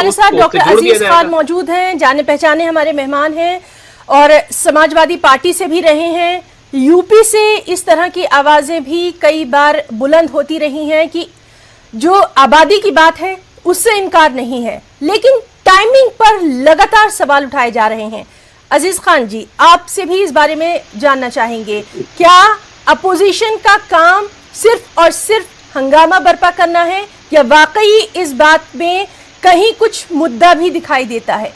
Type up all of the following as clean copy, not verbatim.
हमारे साथ डॉक्टर अजीज खान मौजूद हैं, जाने पहचाने हमारे मेहमान हैं और समाजवादी पार्टी से भी रहे हैं। यूपी से इस तरह की आवाजें भी कई बार बुलंद होती रही हैं कि जो आबादी की बात है उससे इनकार नहीं है, लेकिन टाइमिंग पर लगातार सवाल उठाए जा रहे हैं। अजीज खान जी, आपसे भी इस बारे में जानना चाहेंगे, क्या अपोजिशन का काम सिर्फ और सिर्फ हंगामा बर्पा करना है या वाकई इस बात में कहीं कुछ मुद्दा भी दिखाई देता है?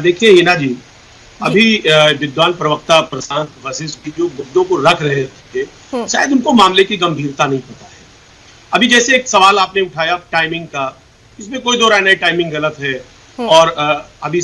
देखिए हिना जी, अभी विद्वान प्रवक्ता प्रशांत वशिष्ठ जो मुद्दों को रख रहे थे, शायद उनको मामले की गंभीरता नहीं पता है। अभी जैसे एक सवाल आपने उठाया टाइमिंग का, इसमें कोई दो राय नहीं, टाइमिंग गलत है और अभी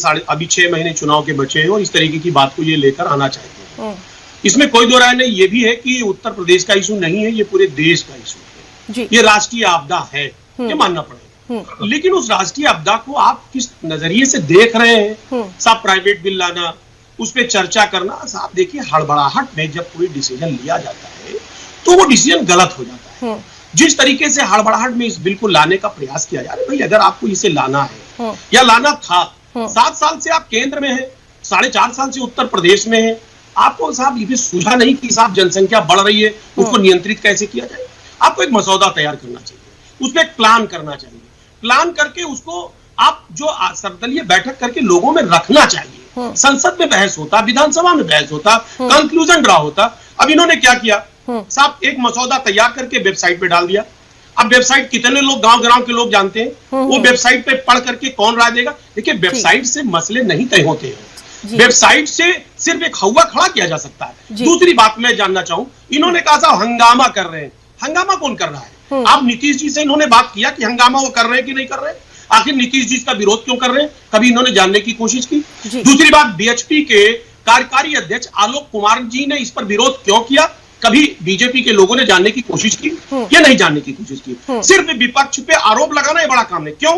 6 महीने चुनाव के बचे हैं और इस तरीके की बात को ये लेकर आना चाहते हैं। इसमें कोई दो राय नहीं। ये भी है कि उत्तर प्रदेश का इशू नहीं है, ये पूरे देश का इशू है, ये राष्ट्रीय आपदा है, ये मानना पड़ेगा। लेकिन उस राष्ट्रीय आपदा को आप किस नजरिए से देख रहे हैं? साहब प्राइवेट बिल लाना, उस पर चर्चा करना, साहब देखिए हड़बड़ाहट में जब कोई डिसीजन लिया जाता है तो वो डिसीजन गलत हो जाता है। जिस तरीके से हड़बड़ाहट में इस बिल को लाने का प्रयास किया जा रहा है, भाई अगर आपको इसे लाना है या लाना था, 7 साल से आप केंद्र में हैं, 4.5 साल से उत्तर प्रदेश में हैं, आपको साहब ये भी सूझा नहीं कि साहब जनसंख्या बढ़ रही है, उसको नियंत्रित कैसे किया जाए? आपको एक मसौदा तैयार करना चाहिए, उसमें एक प्लान करना चाहिए, प्लान करके उसको आप जो सर्वदलीय बैठक करके लोगों में रखना चाहिए। संसद में बहस होता, विधानसभा में बहस होता, कंक्लूजन ड्रा होता। अब इन्होंने क्या किया साहब, एक मसौदा तैयार करके वेबसाइट पे डाल दिया। अब वेबसाइट कितने लोग गांव के लोग जानते हैं, वो वेबसाइट पे पढ़ करके कौन राय देगा? देखिए वेबसाइट से मसले नहीं तय होते हैं, वेबसाइट से सिर्फ एक हवा खड़ा किया जा सकता है। दूसरी बात मैं जानना चाहूं, इन्होंने कहा साहब हंगामा कर रहे हैं, हंगामा कौन कर रहा है? आप नीतीश जी से इन्होंने बात किया कि हंगामा वो कर रहे हैं कि नहीं कर रहे हैं? आखिर नीतीश जी इसका विरोध क्यों कर रहे हैं? कभी इन्होंने जानने की कोशिश की? दूसरी बात, बीएचपी के कार्यकारी अध्यक्ष आलोक कुमार जी ने इस पर विरोध क्यों किया? कभी बीजेपी के लोगों ने जानने की कोशिश की या नहीं जानने की कोशिश की? सिर्फ विपक्ष पे आरोप लगाना ये बड़ा काम है। क्यों?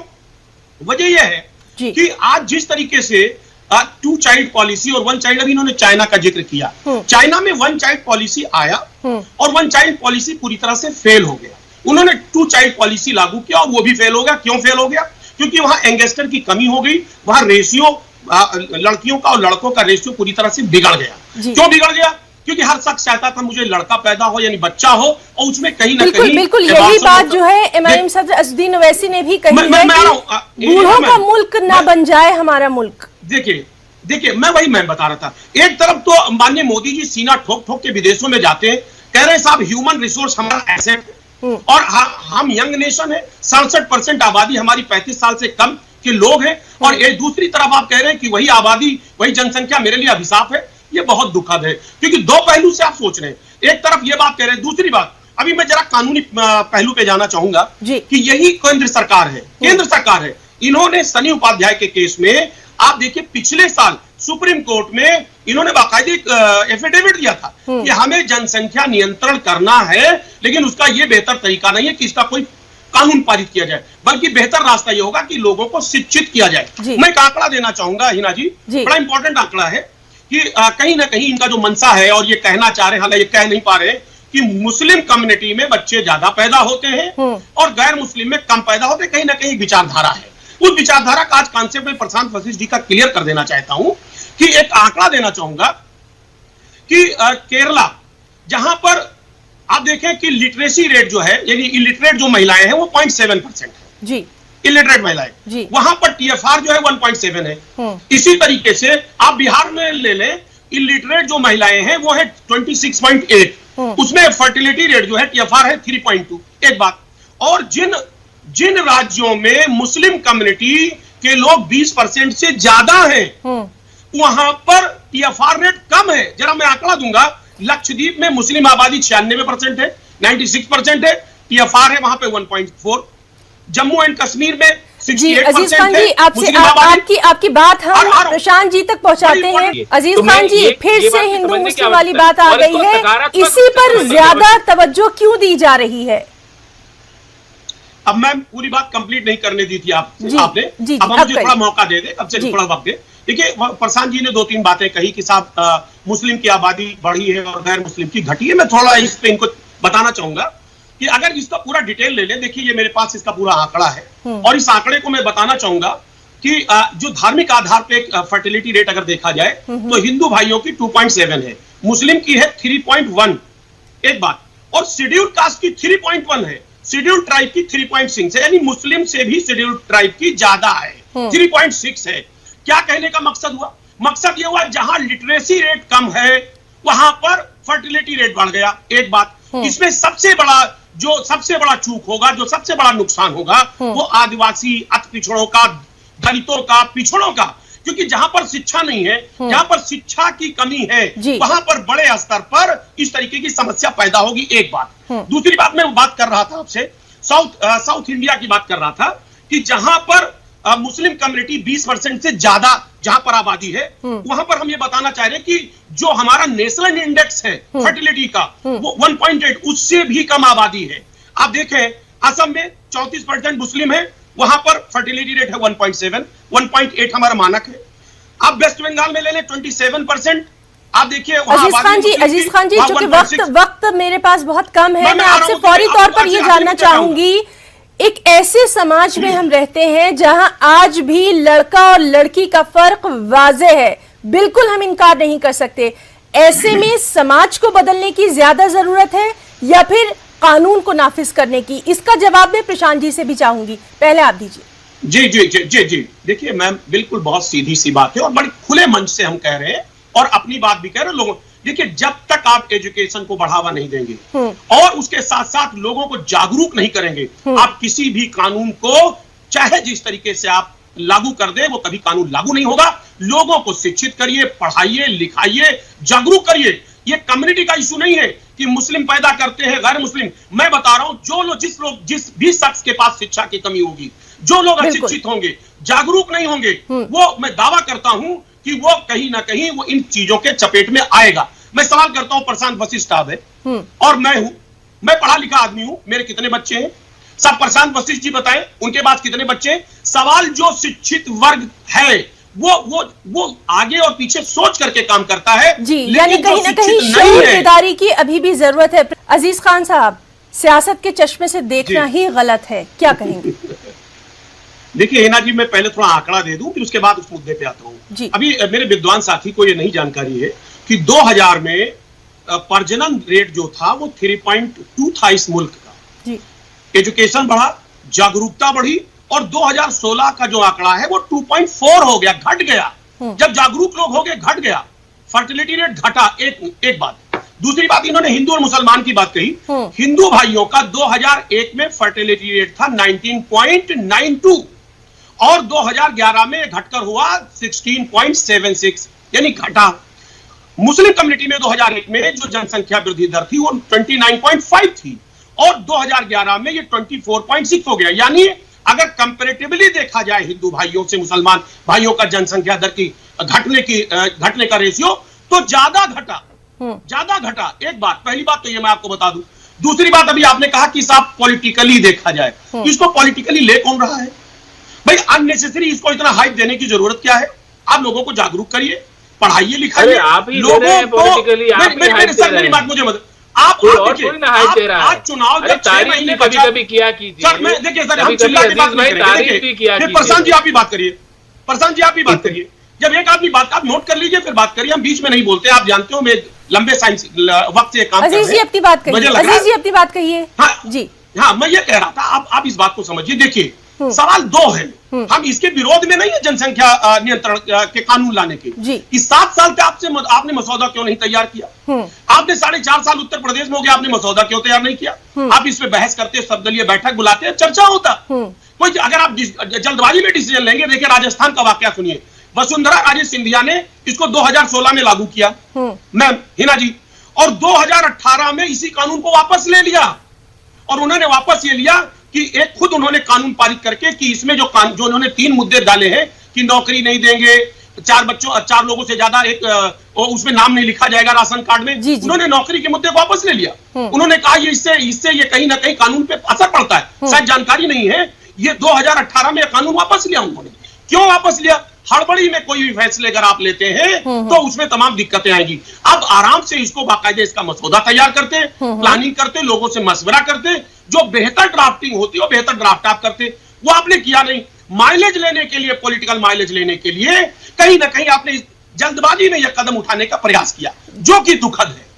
वजह यह है कि आज जिस तरीके से 2 चाइल्ड पॉलिसी और 1 चाइल्ड, अभी इन्होंने चाइना का जिक्र किया, चाइना में 1 चाइल्ड पॉलिसी आया और 1 चाइल्ड पॉलिसी पूरी तरह से फेल हो गया। उन्होंने 2 चाइल्ड पॉलिसी लागू किया और वो भी फेल हो गया। क्यों फेल हो गया? क्योंकि वहां एंगेस्टर की कमी हो गई, वहां रेशियो लड़कियों का और लड़कों का रेशियो पूरी तरह से बिगड़ गया। क्यों बिगड़ गया? क्योंकि हर शख्स चाहता था मुझे लड़का पैदा हो यानी बच्चा हो, और उसमें कहीं ना कहीं बिल्कुल यही बात जो है एमआईएम सदर असदुद्दीन ओवैसी ने भी कही है कि बूढ़ों का मुल्क ना बन जाए हमारा मुल्क। देखिए मैं बता रहा था, एक तरफ तो माननीय मोदी जी सीना ठोक ठोक के विदेशों में जाते हैं, कह रहे हैं साहब ह्यूमन रिसोर्स हमारा एसेट है और हम यंग नेशन है, 67% आबादी हमारी 35 साल से कम के लोग हैं, और एक दूसरी तरफ आप कह रहे हैं कि वही आबादी वही जनसंख्या मेरे लिए अभिशाप है। ये बहुत दुखद है, क्योंकि 2 पहलू से आप सोच रहे हैं। एक तरफ ये बात कह रहे हैं, दूसरी बात अभी मैं जरा कानूनी पहलू पे जाना चाहूंगा कि यही केंद्र सरकार है, इन्होंने सनी उपाध्याय के केस में आप देखिए पिछले साल सुप्रीम कोर्ट में इन्होंने बाकायदे एफिडेविट दिया था कि हमें जनसंख्या नियंत्रण करना है, लेकिन उसका यह बेहतर तरीका नहीं है कि इसका कोई कानून पारित किया जाए, बल्कि बेहतर रास्ता यह होगा कि लोगों को शिक्षित किया जाए। मैं एक आंकड़ा देना चाहूंगा हिना जी, बड़ा इंपॉर्टेंट आंकड़ा है कि कहीं ना कहीं इनका जो मंशा है और ये कहना चाह रहे हैं, हालांकि ये कह नहीं पा रहे कि मुस्लिम कम्युनिटी में बच्चे ज्यादा पैदा होते हैं और गैर मुस्लिम में कम पैदा होते हैं। कहीं ना कहीं विचारधारा है, उस विचारधारा का आज कॉन्सेप्ट में प्रशांत वशिष्ठ जी का क्लियर कर देना चाहता हूं कि एक आंकड़ा देना चाहूंगा कि केरला, जहां पर आप देखें कि लिटरेसी रेट जो है, यानी इलिटरेट जो महिलाएं हैं वो 0.7% है जी, इलिटरेट महिलाएं, वहां पर टीएफआर जो है 1.7 है। इसी तरीके से आप बिहार में ले लें, इलिटरेट जो महिलाएं हैं वो है 26.8, उसमें फर्टिलिटी रेट जो है टीएफआर है 3.2। एक बात, और जिन राज्यों में मुस्लिम कम्युनिटी के लोग 20% से ज्यादा हैं, वहां पर टीएफआर रेट कम है। जरा मैं आंकड़ा दूंगा, लक्षद्वीप में मुस्लिम आबादी 96% है, 96% है, टीएफआर है वहां पे 1.4। जम्मू एंड कश्मीर में 68% अजीज खान जी, आपकी बात हम प्रशांत जी तक पहुंचाते हैं। अजीज खान जी, फिर से हिंदू मुस्लिम वाली बात आ गई है, इसी पर ज्यादा तवज्जो क्यों दी जा रही है? अब मैं पूरी बात कंप्लीट नहीं करने दी थी आपने, अब मुझे थोड़ा मौका दे दे, अब से थोड़ा वक्त दे। देखिए प्रशांत जी ने 2-3 बातें कही कि साहब मुस्लिम की आबादी बढ़ी है और गैर मुस्लिम की घटी है। मैं थोड़ा इस पे इनको बताना चाहूंगा कि अगर इसका पूरा डिटेल ले ले, देखिए ये मेरे पास इसका पूरा आंकड़ा है और इस आंकड़े को मैं बताना चाहूंगा कि जो धार्मिक आधार पे फर्टिलिटी रेट अगर देखा जाए तो हिंदू भाइयों की 2.7 है, मुस्लिम की है 3.1, एक बात, और शेड्यूल कास्ट की 3.1 है, शेड्यूल ट्राइब की 3.6 है, यानी मुस्लिम से भी शेड्यूल ट्राइब की ज्यादा है, 3.6 है। क्या कहने का मकसद हुआ? मकसद ये हुआ जहां लिटरेसी रेट कम है वहां पर फर्टिलिटी रेट बढ़ गया, एक बात। इसमें सबसे बड़ा चूक होगा, जो सबसे बड़ा नुकसान होगा वो आदिवासी, अति पिछड़ों का, दलितों का, पिछड़ों का, क्योंकि जहां पर शिक्षा नहीं है, जहां पर शिक्षा की कमी है, वहां पर बड़े स्तर पर इस तरीके की समस्या पैदा होगी, एक बात। दूसरी बात, मैं बात कर रहा था आपसे साउथ इंडिया की बात कर रहा था कि जहां पर मुस्लिम कम्युनिटी 20% से ज्यादा जहां पर आबादी है, वहां पर हम ये बताना चाह रहे हैं कि जो हमारा नेशनल इंडेक्स है फर्टिलिटी का वो 1.8, उससे भी कम आबादी है। आप देखें असम में 34% मुस्लिम है, वहां पर फर्टिलिटी रेट है 1.7, 1.8 हमारा मानक है। आप वेस्ट बंगाल में ले लें 27%। आप देखिए अजीज खान जी, चूंकि वक्त मेरे पास बहुत कम है, मैं आपसे फौरी तौर पर ये जानना चाहूंगी, एक ऐसे समाज में हम रहते हैं जहां आज भी लड़का और लड़की का फर्क वाज़ेह है, बिल्कुल हम इनकार नहीं कर सकते। ऐसे में समाज को बदलने की ज्यादा जरूरत है या फिर कानून को नाफिज करने की? इसका जवाब मैं प्रशांत जी से भी चाहूंगी, पहले आप दीजिए। जी जी जी जी जी देखिए मैम, बिल्कुल बहुत सीधी सी बात है और बड़ी खुले मंच से हम कह रहे हैं और अपनी बात भी कह रहे हैं लोगों। देखिए, जब तक आप एजुकेशन को बढ़ावा नहीं देंगे और उसके साथ साथ लोगों को जागरूक नहीं करेंगे, आप किसी भी कानून को चाहे जिस तरीके से आप लागू कर दे, वो कभी कानून लागू नहीं होगा। लोगों को शिक्षित करिए, पढ़ाइए, लिखाइए, जागरूक करिए। ये कम्युनिटी का इशू नहीं है कि मुस्लिम पैदा करते हैं गैर मुस्लिम। मैं बता रहा हूं, जिस भी शख्स के पास शिक्षा की कमी होगी, जो लोग अशिक्षित होंगे, जागरूक नहीं होंगे, वो मैं दावा करता हूं कि वो कहीं ना कहीं वो इन चीजों के चपेट में आएगा। मैं सवाल करता हूं, प्रशांत वशिष्ठ साहब है और मैं हूं, मैं पढ़ा लिखा आदमी हूं, मेरे कितने बच्चे हैं? सब प्रशांत वशिष्ठ जी बताएं, उनके पास कितने बच्चे हैं? सवाल जो शिक्षित वर्ग है वो आगे और पीछे सोच करके काम करता है जी, यानी कहीं ना कहीं शऊर बेदारी की अभी भी जरूरत है। अजीज खान साहब, सियासत के चश्मे से देखना ही गलत है, क्या कहेंगे? देखिए हिना जी, मैं पहले थोड़ा आंकड़ा दे दूं, फिर उसके बाद उस मुद्दे पे आता हूं। अभी मेरे विद्वान साथी को ये नहीं जानकारी है कि 2000 में प्रजनन रेट जो था वो 3.2 था इस मुल्क का जी। एजुकेशन बढ़ा, जागरूकता बढ़ी और 2016 का जो आंकड़ा है वो 2.4 हो गया, घट गया। जब जागरूक लोग हो गए, घट गया, फर्टिलिटी रेट घटा, एक बात। दूसरी बात, इन्होंने हिंदू और मुसलमान की बात कही। हिंदू भाइयों का 2001 में फर्टिलिटी रेट था 19.92 और 2011 में घटकर हुआ 16.76, यानी घटा। मुस्लिम कम्युनिटी में 2001 में जो जनसंख्या वृद्धि दर थी वो 29.5 थी और 2011 में ये 24.6 हो गया। यानी अगर कंपैरेटिवली देखा जाए हिंदू भाइयों से मुसलमान भाइयों का जनसंख्या दर की घटने का रेशियो, तो ज्यादा घटा। एक बात, पहली बात तो ये मैं आपको बता दूं। दूसरी बात, अभी आपने कहा कि साहब पॉलिटिकली देखा जाए, इसको पॉलिटिकली ले कौन रहा है भाई? अननेसेसरी इसको इतना हाइप देने की जरूरत क्या है? आप लोगों को जागरूक करिए, पढ़ाइए, लिखाइए लोगों को। मेरी बात मुझे मत, आप चुनाव जब 6 महीने कभी किया कीजिए सर। मैं देखिए सर, हम चिल्ला की बात नहीं करेंगे। प्रशांत जी आप भी बात करिए। जब एक आदमी बात, आप नोट कर लीजिए, फिर बात करिए। हम बीच में नहीं बोलते, आप जानते हो मैं लंबे साइंस वक्त से काम कर रहा हूं। अजीज जी अपनी बात कहिए। जी हाँ, मैं ये कह रहा था, आप इस बात को समझिए। देखिए, सवाल दो है, हम इसके विरोध में नहीं है जनसंख्या नियंत्रण के कानून लाने के। इस 7 साल पे आपने मसौदा क्यों नहीं तैयार किया? आपने 4.5 साल उत्तर प्रदेश में हो गया, आपने मसौदा क्यों तैयार नहीं किया? आप इस पे बहस करते, सर्वदलीय बैठक बुलाते, चर्चा होता। कोई अगर आप जल्दबाजी में डिसीजन लेंगे, देखिए राजस्थान का वाकया सुनिए। वसुंधरा राजे सिंधिया ने इसको 2016 में लागू किया मैम, हिना जी, और 2018 में इसी कानून को वापस ले लिया। और उन्होंने वापस ये लिया कि एक खुद उन्होंने कानून पारित करके कि इसमें जो उन्होंने 3 मुद्दे डाले हैं कि नौकरी नहीं देंगे, 4 लोगों से ज्यादा उसमें नाम नहीं लिखा जाएगा राशन कार्ड में। उन्होंने नौकरी के मुद्दे को वापस ले लिया। उन्होंने कहा ये इससे ये कहीं ना कहीं कानून पे असर पड़ता है, शायद जानकारी नहीं है। ये 2018 में कानून वापस लिया उन्होंने। क्यों वापस लिया? हड़बड़ी में कोई भी फैसले अगर आप लेते हैं तो उसमें तमाम दिक्कतें आएंगी। अब आराम से इसको बाकायदे इसका मसौदा तैयार करते, प्लानिंग करते, लोगों से मशवरा करते, जो बेहतर ड्राफ्टिंग होती है वो बेहतर ड्राफ्ट आप करते। वो आपने किया नहीं। माइलेज लेने के लिए, पॉलिटिकल माइलेज लेने के लिए कहीं ना कहीं आपने जल्दबाजी में यह कदम उठाने का प्रयास किया, जो कि दुखद है।